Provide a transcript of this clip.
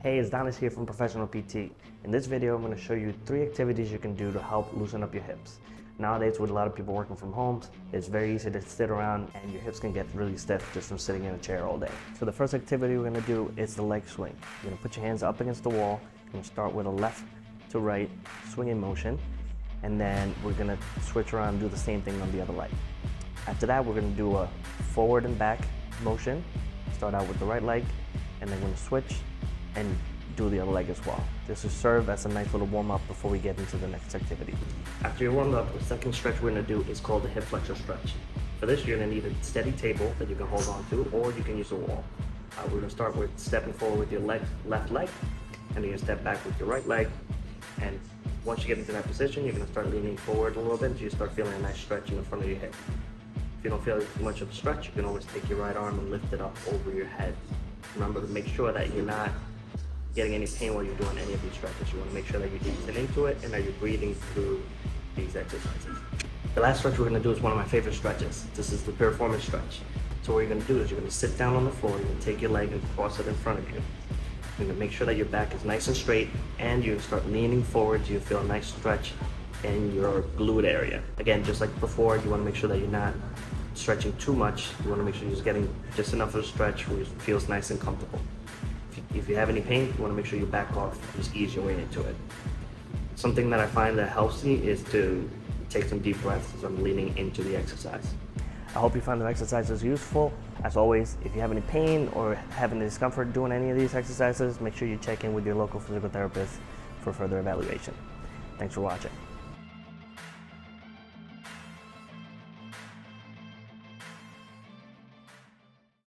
Hey, it's Donis here from Professional PT. In this video, I'm going to show you 3 activities you can do to help loosen up your hips. Nowadays, with a lot of people working from home, it's very easy to sit around and your hips can get really stiff just from sitting in a chair all day. So the first activity we're going to do is the leg swing. You're going to put your hands up against the wall. You're going to start with a left to right swinging motion, and then we're going to switch around and do the same thing on the other leg. After that, we're going to do a forward and back motion. Start out with the right leg, and then we're going to switch and do the other leg as well. This will serve as a nice little warm-up before we get into the next activity. After you're warmed up, the second stretch we're going to do is called the hip flexor stretch. For this, you're going to need a steady table that you can hold on to, or you can use a wall. We're going to start with stepping forward with your left leg, and then you step back with your right leg. And once you get into that position, you're going to start leaning forward a little bit until you start feeling a nice stretch in the front of your hip. If you don't feel much of a stretch, you can always take your right arm and lift it up over your head. Remember to make sure that you're not getting any pain while you're doing any of these stretches. You want to make sure that you're easing into it and that you're breathing through these exercises. The last stretch we're going to do is one of my favorite stretches. This is the Piriformis Stretch. So what you're going to do is you're going to sit down on the floor, you're going to take your leg and cross it in front of you. You're going to make sure that your back is nice and straight, and you start leaning forward so you feel a nice stretch in your glute area. Again, just like before, you want to make sure that you're not stretching too much. You want to make sure you're just getting just enough of a stretch where it feels nice and comfortable. If you have any pain, you want to make sure you back off, just ease your way into it. Something that I find that helps me is to take some deep breaths as I'm leaning into the exercise. I hope you found the exercises useful. As always, if you have any pain or have any discomfort doing any of these exercises, make sure you check in with your local physical therapist for further evaluation. Thanks for watching.